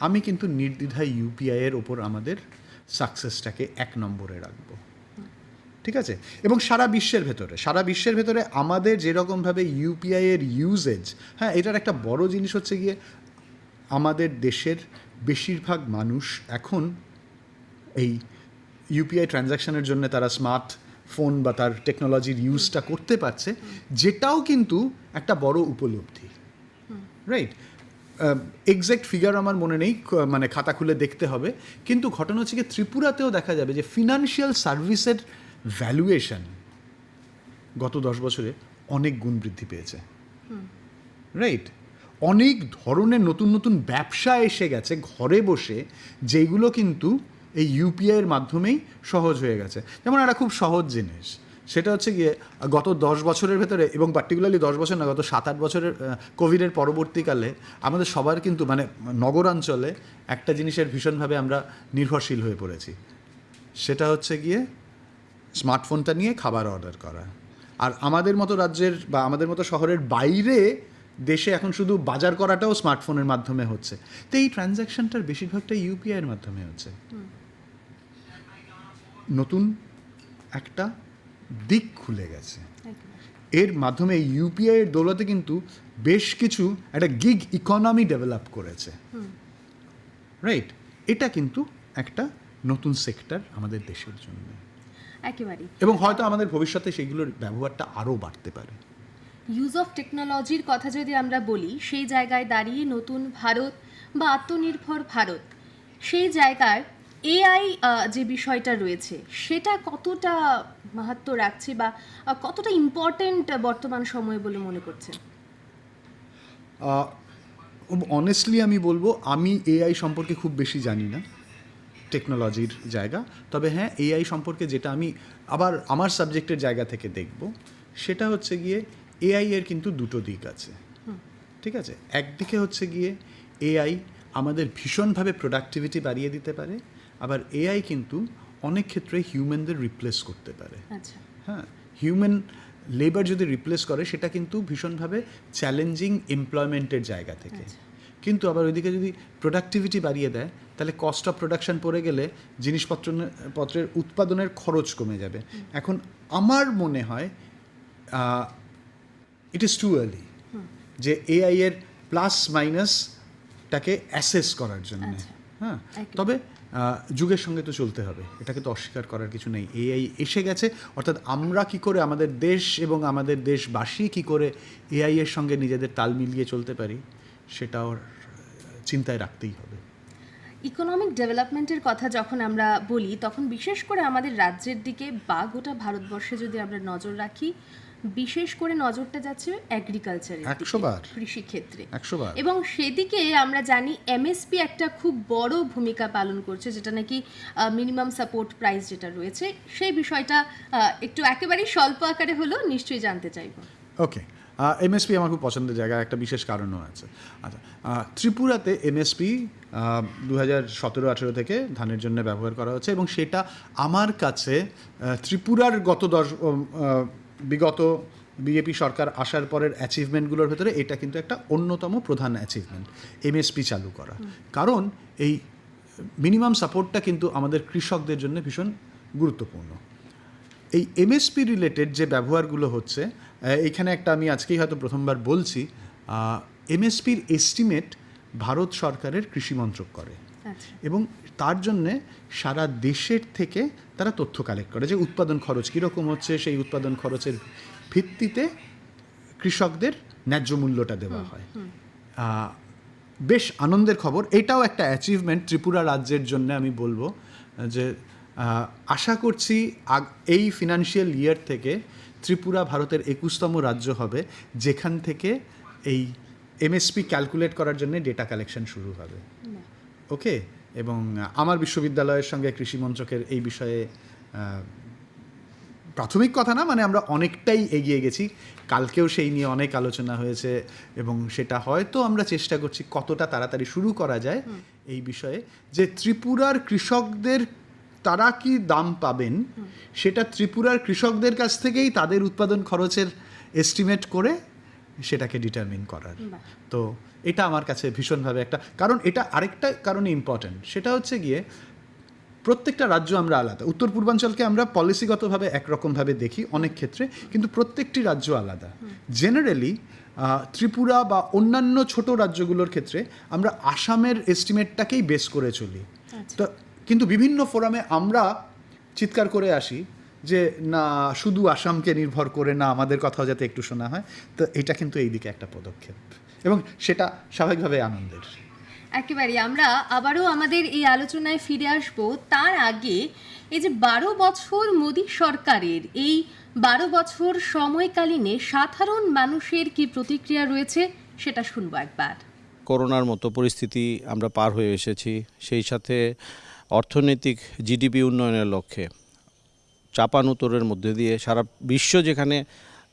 আমি কিন্তু নির্দ্বিধায় ইউপিআই এর ওপর আমাদের সাকসেসটাকে 1 নম্বরে রাখবো, ঠিক আছে। এবং সারা বিশ্বের ভেতরে আমাদের যেরকমভাবে ইউপিআই এর ইউজেজ, হ্যাঁ, এটার একটা বড় জিনিস হচ্ছে গিয়ে আমাদের দেশের বেশিরভাগ মানুষ এখন এই ইউপিআই ট্রানজ্যাকশনের জন্য তারা স্মার্ট ফোন বা তার টেকনোলজির ইউজটা করতে পারছে, যেটাও কিন্তু একটা বড় উপলব্ধি, রাইট। এক্স্যাক্ট ফিগার আমার মনে নেই, মানে খাতা খুলে দেখতে হবে, কিন্তু ঘটনা হচ্ছে কি ত্রিপুরাতেও দেখা যাবে যে ফিনান্সিয়াল সার্ভিসের ভ্যালুয়েশন গত 10 বছরে অনেক গুণ বৃদ্ধি পেয়েছে, রাইট। অনেক ধরনের নতুন নতুন ব্যবসা এসে গেছে ঘরে বসে, যেগুলো কিন্তু এই ইউপিআই এর মাধ্যমেই সহজ হয়ে গেছে। যেমন একটা খুব সহজ জিনিস, সেটা হচ্ছে গিয়ে গত 10 বছরের ভেতরে, এবং পার্টিকুলারলি 10 বছর না, গত 7-8 বছরের কোভিডের পরবর্তীকালে আমাদের সবার কিন্তু মানে নগরাঞ্চলে একটা জিনিসের ভীষণভাবে আমরা নির্ভরশীল হয়ে পড়েছি, সেটা হচ্ছে গিয়ে স্মার্টফোনটা নিয়ে খাবার অর্ডার করা। আর আমাদের মতো রাজ্যের বা আমাদের মতো শহরের বাইরে দেশে এখন শুধু বাজার করাটাও স্মার্টফোনের মাধ্যমে হচ্ছে, তো এই ট্রানজ্যাকশনটার বেশিরভাগটাই ইউপিআইয়ের মাধ্যমে হচ্ছে। নতুন একটা দিক খুলে গেছে এর মাধ্যমে। ইউপিআই এর দৌলতে কিন্তু বেশ কিছু একটা গিগ ইকোনমি ডেভেলপ করেছে, রাইট? এটা কিন্তু একটা নতুন সেক্টর আমাদের দেশের জন্য, একেবারেই। এবং হয়তো আমাদের ভবিষ্যতে সেইগুলোর ব্যবহারটা আরও বাড়তে পারে। ইউজ অফ টেকনোলজির কথা যদি আমরা বলি, সেই জায়গায় দাঁড়িয়ে নতুন ভারত বা আত্মনির্ভর ভারত, সেই জায়গায় এআই যে বিষয়টা রয়েছে সেটা কতটা মাহাত্ম্য রাখছে বা কতটা ইম্পর্ট্যান্ট বর্তমান সময়ে বলে মনে করছেন? অনেস্টলি আমি বলবো, আমি এআই সম্পর্কে খুব বেশি জানি না, টেকনোলজির জায়গা। তবে হ্যাঁ, এআই সম্পর্কে যেটা আমি আবার আমার সাবজেক্টের জায়গা থেকে দেখব, সেটা হচ্ছে গিয়ে এআই এর কিন্তু দুটো দিক আছে, ঠিক আছে? একদিকে হচ্ছে গিয়ে এআই আমাদের ভীষণভাবে প্রোডাক্টিভিটি বাড়িয়ে দিতে পারে, আবার এআই কিন্তু অনেক ক্ষেত্রে হিউম্যানদের রিপ্লেস করতে পারে। আচ্ছা, হ্যাঁ, হিউম্যান লেবার যদি রিপ্লেস করে সেটা কিন্তু ভীষণভাবে চ্যালেঞ্জিং এমপ্লয়মেন্টের জায়গা থেকে। কিন্তু আবার ওইদিকে যদি প্রোডাক্টিভিটি বাড়িয়ে দেয়, তাহলে কস্ট অফ প্রোডাকশন পড়ে গেলে জিনিসপত্রের উৎপাদনের খরচ কমে যাবে। এখন আমার মনে হয় ইট ইজ টু আর্লি যে এআই এর প্লাস মাইনাসটাকে অ্যাসেস করার জন্য। হ্যাঁ, তবে যুগের সঙ্গে তো চলতে হবে, এটাকে তো অস্বীকার করার কিছু নেই। এআই এসে গেছে, অর্থাৎ আমরা কি করে আমাদের দেশ এবং আমাদের দেশবাসী কি করে এআই এর সঙ্গে নিজেদের তাল মিলিয়ে চলতে পারি, সেটাও চিন্তায় রাখতেই হবে। ইকোনমিক ডেভেলপমেন্টের কথা যখন আমরা বলি, তখন বিশেষ করে আমাদের রাজ্যের দিকে বা গোটা ভারতবর্ষে যদি আমরা নজর রাখি, বিশেষ করে নজরটা যাচ্ছে এগ্রিকালচারের, 100 বার কৃষি ক্ষেত্রে 100 বার। এবং সেদিকে আমরা জানি এমএসপি একটা খুব বড় ভূমিকা পালন করছে, যেটা নাকি মিনিমাম সাপোর্ট প্রাইস যেটা রয়েছে, সেই বিষয়টা একটু একেবারেই স্বল্প আকারে হলেও নিশ্চয়ই জানতে চাইব। ওকে, এমএসপি আমার খুব পছন্দের জায়গা, একটা বিশেষ কারণও আছে। আচ্ছা, ত্রিপুরাতে এমএসপি 2017-18 থেকে ধানের জন্য ব্যবহার করা হচ্ছে, এবং সেটা আমার কাছে ত্রিপুরার বিগত বিজেপি সরকার আসার পরের অ্যাচিভমেন্টগুলোর ভেতরে এটা কিন্তু একটা অন্যতম প্রধান অ্যাচিভমেন্ট, এমএসপি চালু করা। কারণ এই মিনিমাম সাপোর্টটা কিন্তু আমাদের কৃষকদের জন্য ভীষণ গুরুত্বপূর্ণ। এই এমএসপি রিলেটেড যে ব্যবহারগুলো হচ্ছে, এইখানে একটা আমি আজকেই হয়তো প্রথমবার বলছি, এমএসপির এস্টিমেট ভারত সরকারের কৃষি মন্ত্রক করে, এবং তার জন্যে সারা দেশের থেকে তারা তথ্য কালেক্ট করে যে উৎপাদন খরচ কীরকম হচ্ছে, সেই উৎপাদন খরচের ভিত্তিতে কৃষকদের ন্যায্য মূল্যটা দেওয়া হয়। বেশ আনন্দের খবর, এটাও একটা অ্যাচিভমেন্ট ত্রিপুরা রাজ্যের জন্য। আমি বলবো যে আশা করছি এই ফিনান্সিয়াল ইয়ার থেকে ত্রিপুরা ভারতের 21তম রাজ্য হবে যেখান থেকে এই এমএসপি ক্যালকুলেট করার জন্য ডেটা কালেকশন শুরু হবে। ওকে, এবং আমার বিশ্ববিদ্যালয়ের সঙ্গে কৃষি মন্ত্রকের এই বিষয়ে প্রাথমিক কথা না, মানে আমরা অনেকটাই এগিয়ে গেছি। কালকেও সেই নিয়ে অনেক আলোচনা হয়েছে, এবং সেটা হয়তো আমরা চেষ্টা করছি কতটা তাড়াতাড়ি শুরু করা যায় এই বিষয়ে, যে ত্রিপুরার কৃষকদের তারা কি দাম পাবেন সেটা ত্রিপুরার কৃষকদের কাছ থেকেই তাদের উৎপাদন খরচের এস্টিমেট করে সেটাকে ডিটারমিন করার। তো এটা আমার কাছে ভীষণভাবে একটা কারণ, এটা আরেকটা কারণে ইম্পর্ট্যান্ট, সেটা হচ্ছে গিয়ে প্রত্যেকটা রাজ্য আমরা আলাদা। উত্তর পূর্বাঞ্চলকে আমরা পলিসিগতভাবে একরকমভাবে দেখি অনেক ক্ষেত্রে, কিন্তু প্রত্যেকটি রাজ্য আলাদা। জেনারেলি ত্রিপুরা বা অন্যান্য ছোট রাজ্যগুলোর ক্ষেত্রে আমরা আসামের এস্টিমেটটাকেই বেস করে চলি। তো কিন্তু বিভিন্ন ফোরামে আমরা চিৎকার করে আসি যে না, শুধু আসামকে নির্ভর করে না, আমাদের কথাও যাতে একটু শোনা হয়। তো এটা কিন্তু এই দিকে একটা পদক্ষেপ, এবং সেটা স্বাভাবিকভাবে আনন্দের। একেবারেই। আমরা আবারও আমাদের এই আলোচনায় ফিরে আসব। তার আগে এই যে 12 বছর মোদী সরকারের, এই 12 বছর সময়কালীনে সাধারণ মানুষের কি প্রতিক্রিয়া রয়েছে সেটা শুনবো একবার। করোনার মতো পরিস্থিতি আমরা পার হয়ে এসেছি, সেই সাথে অর্থনৈতিক জিডিপি উন্নয়নের লক্ষ্যে চাপানুতরের মধ্যে দিয়ে সারা বিশ্ব যেখানে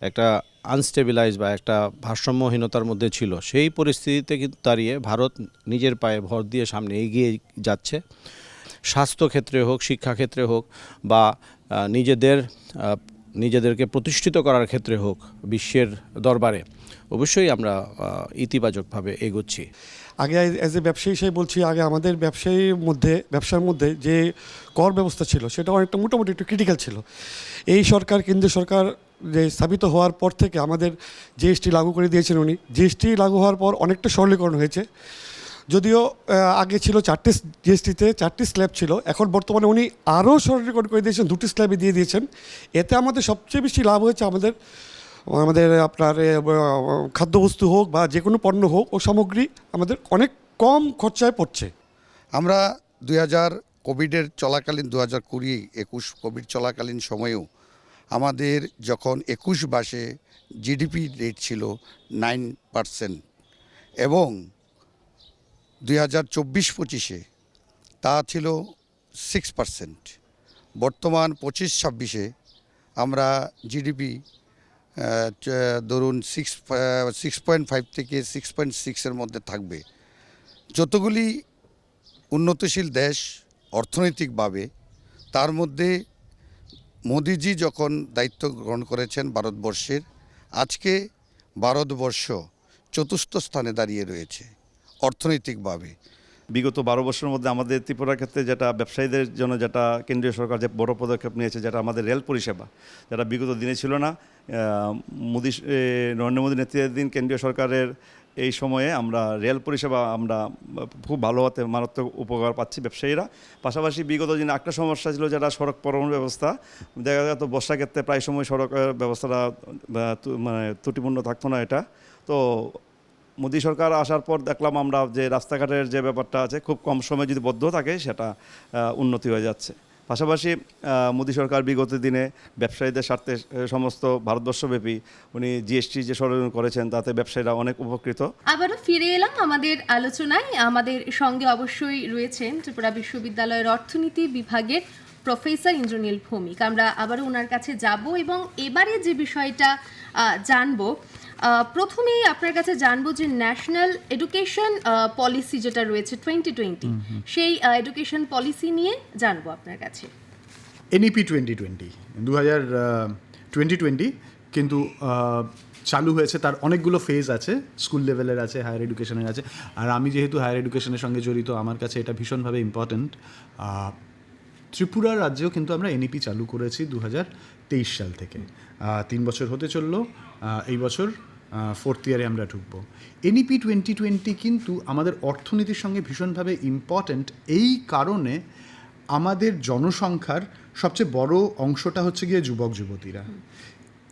একটা আনস্টেবিলাইজ বা একটা ভারসাম্যহীনতার মধ্যে ছিল, সেই পরিস্থিতিতে কিন্তু দাঁড়িয়ে ভারত নিজের পায়ে ভর দিয়ে সামনে এগিয়ে যাচ্ছে। স্বাস্থ্যক্ষেত্রে হোক, শিক্ষাক্ষেত্রে হোক, বা নিজেদেরকে প্রতিষ্ঠিত করার ক্ষেত্রে হোক বিশ্বের দরবারে, অবশ্যই আমরা ইতিবাচকভাবে এগোচ্ছি। আগে অ্যাজ এ ব্যবসায়ী হিসেবে বলছি, আগে আমাদের ব্যবসার মধ্যে যে কর ব্যবস্থা ছিল সেটা অনেকটা মোটামুটি একটু ক্রিটিক্যাল ছিল। এই সরকার, কেন্দ্রীয় সরকার যে স্থাপিত হওয়ার পর থেকে আমাদের জিএসটি লাগু করে দিয়েছেন উনি। জিএসটি লাগু হওয়ার পর অনেকটা সরলীকরণ হয়েছে। যদিও আগে ছিল 4টে জিএসটিতে 4টি স্ল্যাব ছিল, এখন বর্তমানে উনি আরও সরলীকরণ করে দিয়েছেন, 2টি স্ল্যাবে দিয়ে দিয়েছেন। এতে আমাদের সবচেয়ে বেশি লাভ হয়েছে আমাদের আপনার খাদ্যবস্তু হোক বা যে কোনো পণ্য হোক ও সামগ্রী আমাদের অনেক কম খরচায় পড়ছে। আমরা কোভিডের চলাকালীন 2020-21 কোভিড চলাকালীন সময়েও আমাদের যখন 21 জিডিপি রেট ছিল 9% এবং 2024-25 তা ছিল 6%। বর্তমান 25-26 আমরা জিডিপি ধরুন 6.5 থেকে 6.6-এর মধ্যে থাকবে। যতগুলি উন্নতশীল দেশ অর্থনৈতিকভাবে, তার মধ্যে মোদিজি যখন দায়িত্ব গ্রহণ করেছেন ভারতবর্ষের, আজকে ভারতবর্ষ 4র্থ স্থানে দাঁড়িয়ে রয়েছে অর্থনৈতিকভাবে। বিগত 12 বছরের মধ্যে আমাদের ত্রিপুরার ক্ষেত্রে যেটা ব্যবসায়ীদের জন্য যেটা কেন্দ্রীয় সরকার যে বড় পদক্ষেপ নিয়েছে, যেটা আমাদের রেল পরিষেবা, যেটা বিগত দিনে ছিল না, নরেন্দ্র মোদীর নেতৃত্বাধীন কেন্দ্রীয় সরকারের এই সময়ে আমরা রেল পরিষেবা আমরা খুব ভালো হতে মারাত্মক উপকার পাচ্ছি ব্যবসায়ীরা। পাশাপাশি বিগত দিনে একটা সমস্যা ছিল যেটা সড়ক পরিবহন ব্যবস্থা। দেখা যেত বর্ষা ক্ষেত্রে প্রায় সময় সড়কের ব্যবস্থাটা মানে ত্রুটিপূর্ণ থাকতো না। এটা তো মোদী সরকার আসার পর দেখলাম আমরা যে রাস্তাঘাটের যে ব্যাপারটা আছে, খুব কম সময় যদি বদ্ধ থাকে সেটা উন্নতি হয়ে যাচ্ছে। পাশাপাশি মোদী সরকার বিগত দিনে ব্যবসায়ীদের স্বার্থে সমস্ত ভারতবর্ষব্যাপী উনি জিএসটি যে সরলীকরণ করেছেন, তাতে ব্যবসায়ীরা অনেক উপকৃত। আবারও ফিরে এলাম আমাদের আলোচনায়। আমাদের সঙ্গে অবশ্যই রয়েছেন ত্রিপুরা বিশ্ববিদ্যালয়ের অর্থনীতি বিভাগের প্রফেসর ইন্দ্রনীল ভৌমিক। আমরা আবারও ওনার কাছে যাব এবং এবারে যে বিষয়টা জানবো, প্রথমেই আপনার কাছে জানবো যে ন্যাশনাল এডুকেশন পলিসি যেটা রয়েছে 2020, সেই এডুকেশন পলিসি নিয়ে জানবো আপনার কাছে। এনইপি 2020 কিন্তু চালু হয়েছে, তার অনেকগুলো ফেজ আছে, স্কুল লেভেলের আছে, হায়ার এডুকেশনের আছে। আর আমি যেহেতু হায়ার এডুকেশনের সঙ্গে জড়িত, আমার কাছে এটা ভীষণভাবে ইম্পর্ট্যান্ট। ত্রিপুরা রাজ্যেও কিন্তু আমরা এনইপি চালু করেছি 2023 সাল থেকে। 3 বছর হতে চললো, এই বছর 4th ইয়ারে আমরা ঢুকবো। এনইপি 2020 কিন্তু আমাদের অর্থনীতির সঙ্গে ভীষণভাবে ইম্পর্ট্যান্ট এই কারণে আমাদের জনসংখ্যার সবচেয়ে বড় অংশটা হচ্ছে গিয়ে যুবক যুবতীরা,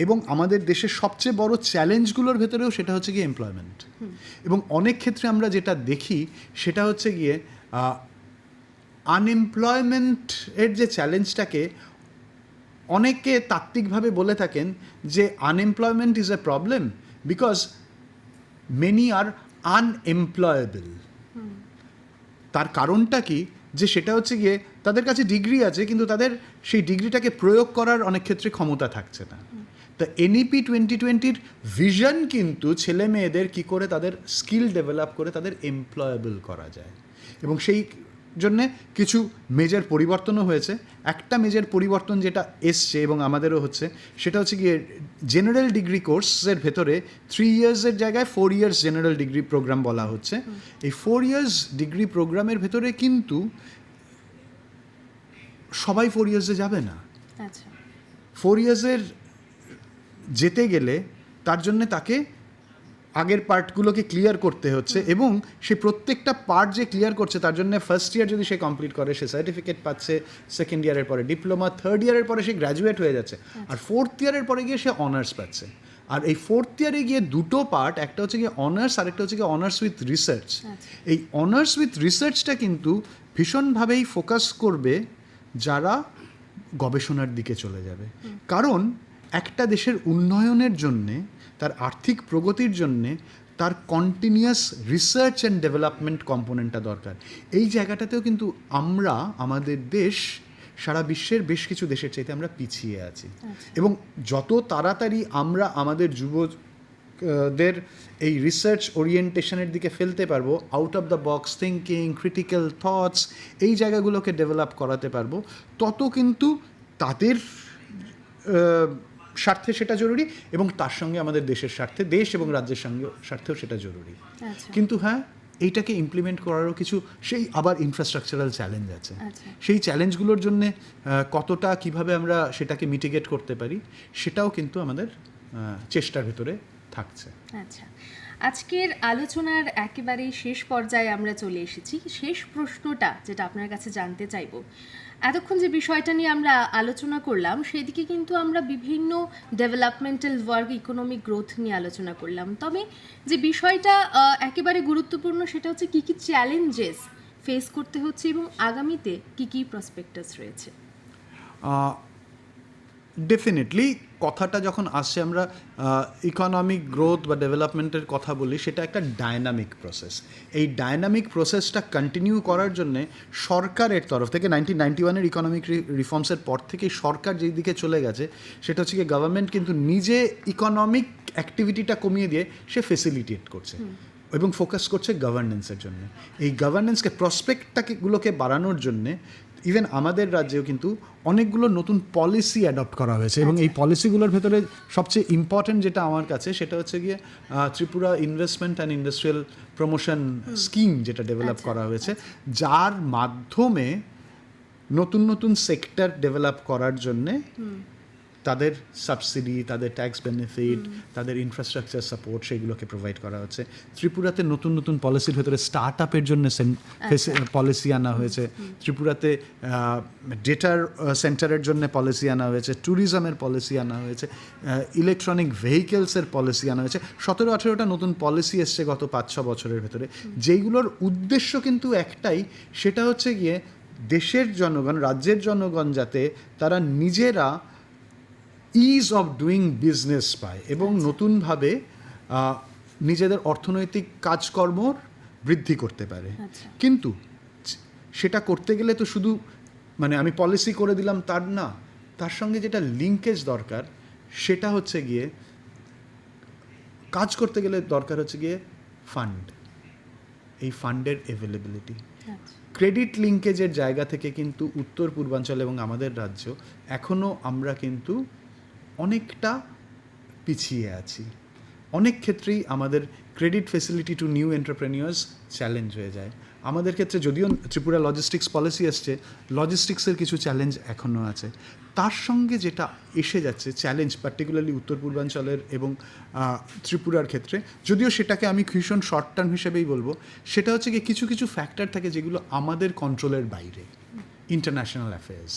এবং আমাদের দেশের সবচেয়ে বড় চ্যালেঞ্জগুলোর ভেতরেও সেটা হচ্ছে গিয়ে এমপ্লয়মেন্ট। এবং অনেক ক্ষেত্রে আমরা যেটা দেখি সেটা হচ্ছে গিয়ে আনএমপ্লয়মেন্টের যে চ্যালেঞ্জটাকে অনেকে তাত্ত্বিকভাবে বলে থাকেন যে unemployment is a problem because many are unemployable. তার কারণটা কি, যে সেটা হচ্ছে গিয়ে তাদের কাছে ডিগ্রি আছে কিন্তু তাদের সেই ডিগ্রিটাকে প্রয়োগ করার অনেক ক্ষেত্রে ক্ষমতা থাকছে না। তো এনইপি 2020-র ভিশন কিন্তু ছেলে মেয়েদের কী করে তাদের স্কিল ডেভেলপ করে তাদের এমপ্লয়েবল করা যায়, এবং সেই জন্যে কিছু মেজর পরিবর্তনও হয়েছে। একটা মেজর পরিবর্তন যেটা এসছে এবং আমাদেরও হচ্ছে, সেটা হচ্ছে গিয়ে জেনারেল ডিগ্রি কোর্সের ভেতরে 3 ইয়ার্সের জায়গায় 4 ইয়ার্স জেনারেল ডিগ্রি প্রোগ্রাম বলা হচ্ছে। এই 4 ইয়ার্স ডিগ্রি প্রোগ্রামের ভেতরে কিন্তু সবাই 4 ইয়ার্সে যাবে না। 4 ইয়ার্সের যেতে গেলে তার জন্যে তাকে আগের পার্টগুলোকে ক্লিয়ার করতে হচ্ছে, এবং সে প্রত্যেকটা পার্ট যে ক্লিয়ার করছে তার জন্য ফার্স্ট ইয়ার যদি সে কমপ্লিট করে সে সার্টিফিকেট পাচ্ছে, সেকেন্ড ইয়ারের পরে ডিপ্লোমা, থার্ড ইয়ারের পরে সে গ্র্যাজুয়েট হয়ে যাচ্ছে, আর 4th ইয়ারের পরে গিয়ে সে অনার্স পাচ্ছে। আর এই 4th ইয়ারে গিয়ে দুটো পার্ট, একটা হচ্ছে গিয়ে অনার্স আর একটা হচ্ছে গিয়ে অনার্স উইথ রিসার্চ। এই অনার্স উইথ রিসার্চটা কিন্তু ভীষণভাবেই ফোকাস করবে যারা গবেষণার দিকে চলে যাবে, কারণ একটা দেশের উন্নয়নের জন্যে, তার আর্থিক প্রগতির জন্যে তার কন্টিনিউয়াস রিসার্চ অ্যান্ড ডেভেলপমেন্ট কম্পোনেন্টটা দরকার। এই জায়গাটাতেও কিন্তু আমরা, আমাদের দেশ সারা বিশ্বের বেশ কিছু দেশের চাইতে আমরা পিছিয়ে আছি, এবং যত তাড়াতাড়ি আমরা আমাদের যুবদের এই রিসার্চ ওরিয়েন্টেশনের দিকে ফেলতে পারবো, out of the box thinking, critical thoughts, এই জায়গাগুলোকে ডেভেলপ করাতে পারবো, তত কিন্তু তাদের স্বার্থে সেটা জরুরি, এবং তার সঙ্গে আমাদের দেশের স্বার্থে, দেশ এবং রাজ্যের সঙ্গে স্বার্থেও সেটা জরুরি। আচ্ছা। কিন্তু হ্যাঁ, এইটাকে ইমপ্লিমেন্ট করারও কিছু সেই আবার ইনফ্রাস্ট্রাকচারাল চ্যালেঞ্জ আছে। আচ্ছা। সেই চ্যালেঞ্জগুলোর জন্যে কতটা কিভাবে আমরা সেটাকে মিটিগেট করতে পারি, সেটাও কিন্তু আমাদের চেষ্টার ভেতরে থাকছে। আচ্ছা, আজকের আলোচনার একেবারে শেষ পর্যায়ে আমরা চলে এসেছি। শেষ প্রশ্নটা যেটা আপনার কাছে জানতে চাইবো, এতক্ষণ যে বিষয়টা নিয়ে আমরা আলোচনা করলাম সেদিকে কিন্তু আমরা বিভিন্ন ডেভেলপমেন্টাল ওয়ার্ক, ইকোনমিক গ্রোথ নিয়ে আলোচনা করলাম, তবে যে বিষয়টা একেবারে গুরুত্বপূর্ণ সেটা হচ্ছে কী কী চ্যালেঞ্জেস ফেস করতে হচ্ছে এবং আগামীতে কী কী প্রসপেক্টাস রয়েছে। ডেফিনেটলি কথাটা যখন আসছে, আমরা ইকোনমিক গ্রোথ বা ডেভেলপমেন্টের কথা বলি, সেটা একটা ডায়নামিক প্রসেস। এই ডায়নামিক প্রসেসটা কন্টিনিউ করার জন্যে সরকারের তরফ থেকে 1991-এর ইকোনমিক রিফর্মসের পর থেকে সরকার যেই দিকে চলে গেছে, সেটা হচ্ছে কি গভর্নমেন্ট কিন্তু নিজে ইকোনমিক অ্যাক্টিভিটিটা কমিয়ে দিয়ে সে ফেসিলিটেট করছে এবং ফোকাস করছে গভর্নেন্সের জন্য। এই গভর্নেন্সকে, প্রসপেক্টটাকে বাড়ানোর জন্যে ইভেন আমাদের রাজ্যেও কিন্তু অনেকগুলো নতুন পলিসি অ্যাডপ্ট করা হয়েছে, এবং এই পলিসিগুলোর ভেতরে সবচেয়ে ইম্পর্ট্যান্ট যেটা আমার কাছে, সেটা হচ্ছে গিয়ে Tripura investment and industrial promotion scheme, যেটা ডেভেলপ করা হয়েছে, যার মাধ্যমে নতুন নতুন সেক্টর ডেভেলপ করার জন্যে তাদের সাবসিডি, তাদের ট্যাক্স বেনিফিট, তাদের ইনফ্রাস্ট্রাকচার সাপোর্ট, সেগুলোকে প্রোভাইড করা হচ্ছে। ত্রিপুরাতে নতুন নতুন পলিসির ভেতরে স্টার্ট আপের জন্য পলিসি আনা হয়েছে, ত্রিপুরাতে ডেটার সেন্টারের জন্য পলিসি আনা হয়েছে, ট্যুরিজমের পলিসি আনা হয়েছে, ইলেকট্রনিক ভেহিকেলসের পলিসি আনা হয়েছে। 17-18টা নতুন পলিসি এসছে গত 5-6 বছরের ভেতরে, যেইগুলোর উদ্দেশ্য কিন্তু একটাই, সেটা হচ্ছে গিয়ে দেশের জনগণ, রাজ্যের জনগণ যাতে তারা নিজেরা ইজ অফ ডুইং বিজনেস পায় এবং নতুনভাবে নিজেদের অর্থনৈতিক কাজকর্মর বৃদ্ধি করতে পারে। কিন্তু সেটা করতে গেলে তো শুধু মানে আমি পলিসি করে দিলাম তার না, তার সঙ্গে যেটা লিঙ্কেজ দরকার সেটা হচ্ছে গিয়ে, কাজ করতে গেলে দরকার হচ্ছে গিয়ে ফান্ড, এই ফান্ডের অ্যাভেলেবিলিটি। ক্রেডিট লিঙ্কেজের জায়গা থেকে কিন্তু উত্তর পূর্বাঞ্চল এবং আমাদের রাজ্য এখনও আমরা কিন্তু অনেকটা পিছিয়ে আছি। অনেক ক্ষেত্রেই আমাদের credit facility two new এন্টারপ্রেনিয়ার্স challenge হয়ে যায়। আমাদের ক্ষেত্রে যদিও ত্রিপুরা লজিস্টিক্স পলিসি এসছে, লজিস্টিক্সের কিছু চ্যালেঞ্জ এখনও আছে। তার সঙ্গে যেটা এসে যাচ্ছে চ্যালেঞ্জ, পার্টিকুলারলি উত্তর পূর্বাঞ্চলের এবং ত্রিপুরার ক্ষেত্রে, যদিও সেটাকে আমি ভীষণ শর্ট টার্ম হিসেবেই বলবো, সেটা হচ্ছে কি কিছু কিছু ফ্যাক্টর থাকে যেগুলো আমাদের কন্ট্রোলের বাইরে, ইন্টারন্যাশনাল অ্যাফেয়ার্স,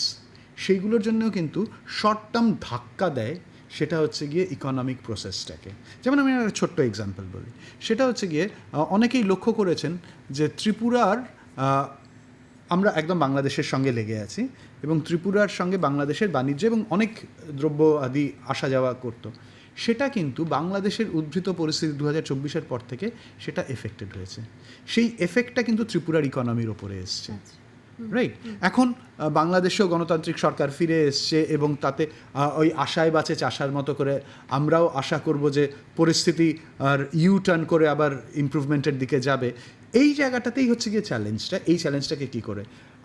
সেইগুলোর জন্যও কিন্তু শর্ট টার্ম ধাক্কা দেয়। সেটা হচ্ছে গিয়ে ইকোনমিক প্রসেসটাকে। যেমন আমি একটা ছোট্ট এক্সাম্পল বলি, সেটা হচ্ছে গিয়ে অনেকেই লক্ষ্য করেছেন যে ত্রিপুরার, আমরা একদম বাংলাদেশের সঙ্গে লেগে আছি এবং ত্রিপুরার সঙ্গে বাংলাদেশের বাণিজ্য এবং অনেক দ্রব্য আদি আসা যাওয়া করতো, সেটা কিন্তু বাংলাদেশের উদ্ভূত পরিস্থিতি 2024-এর পর থেকে সেটা এফেক্টেড হয়েছে। সেই এফেক্টটা কিন্তু ত্রিপুরার ইকোনমির ওপরে এসছে, রাইট? এখন বাংলাদেশেও গণতান্ত্রিক সরকার ফিরে এসছে এবং তাতে ওই আশায় বাঁচে চাষার মতো করে আমরাও আশা করব যে পরিস্থিতি আর ইউ টার্ন করে আবার ইমপ্রুভমেন্টের দিকে যাবে। এই জায়গাটাতেই হচ্ছে গিয়ে চ্যালেঞ্জটা। এই চ্যালেঞ্জটাকে কী করে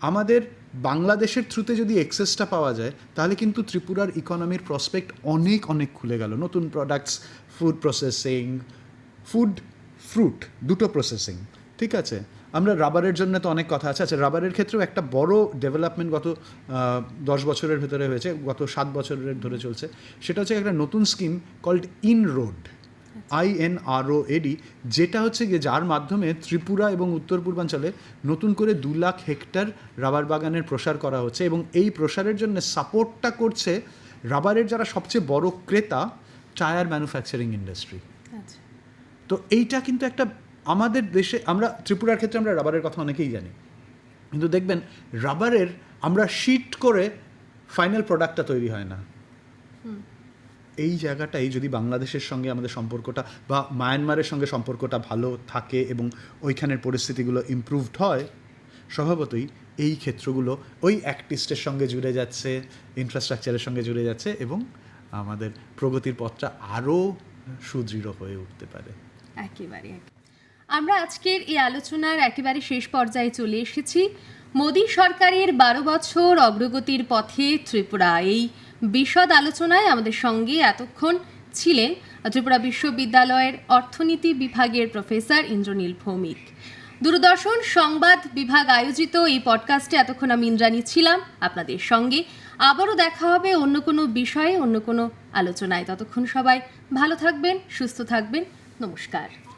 আমাদের বাংলাদেশের থ্রুতে যদি এক্সেসটা পাওয়া যায়, তাহলে কিন্তু ত্রিপুরার ইকোনমির প্রসপেক্ট অনেক অনেক খুলে গেল। নতুন প্রোডাক্টস, ফুড প্রসেসিং, ফ্রুট দুটো প্রসেসিং, ঠিক আছে। আমরা রাবারের জন্য তো অনেক কথা আছে, রাবারের ক্ষেত্রেও একটা বড় ডেভেলপমেন্ট গত 10 বছরের ভেতরে হয়েছে, গত 7 বছরের ধরে চলছে। সেটা হচ্ছে একটা নতুন স্কিম কল্ড ইনরোড, INROAD, যেটা হচ্ছে গিয়ে যার মাধ্যমে ত্রিপুরা এবং উত্তর পূর্বাঞ্চলে নতুন করে 2 লাখ হেক্টর রাবার বাগানের প্রসার করা হচ্ছে এবং এই প্রসারের জন্য সাপোর্টটা করছে রাবারের যারা সবচেয়ে বড় ক্রেতা, টায়ার ম্যানুফ্যাকচারিং ইন্ডাস্ট্রি। তো এইটা কিন্তু একটা আমাদের দেশে, আমরা ত্রিপুরার ক্ষেত্রে আমরা রাবারের কথা অনেকেই জানি, কিন্তু দেখবেন রাবারের আমরা শিট করে ফাইনাল প্রোডাক্টটা তৈরি হয় না। এই জায়গাটাই যদি বাংলাদেশের সঙ্গে আমাদের সম্পর্কটা বা মায়ানমারের সঙ্গে সম্পর্কটা ভালো থাকে এবং ওইখানের পরিস্থিতিগুলো ইমপ্রুভড হয়, স্বভাবতই এই ক্ষেত্রগুলো ওই অ্যাক্টিস্টের সঙ্গে জুড়ে যাচ্ছে, ইনফ্রাস্ট্রাকচারের সঙ্গে জুড়ে যাচ্ছে এবং আমাদের প্রগতির পথটা আরও সুদৃঢ় হয়ে উঠতে পারে। একেবারে আমরা আজকের এই আলোচনার একেবারে শেষ পর্যায়ে চলে এসেছি। মোদী সরকারের 12 বছর অগ্রগতির পথে ত্রিপুরা, এই বিশদ আলোচনায় আমাদের সঙ্গে এতক্ষণ ছিলেন ত্রিপুরা বিশ্ববিদ্যালয়ের অর্থনীতি বিভাগের প্রফেসর ইন্দ্রনীল ভৌমিক। দূরদর্শন সংবাদ বিভাগ আয়োজিত এই পডকাস্টে এতক্ষণ আমি ইন্দ্রাণী ছিলাম আপনাদের সঙ্গে। আবারও দেখা হবে অন্য কোনো বিষয়ে, অন্য কোনো আলোচনায়। ততক্ষণ সবাই ভালো থাকবেন, সুস্থ থাকবেন। নমস্কার।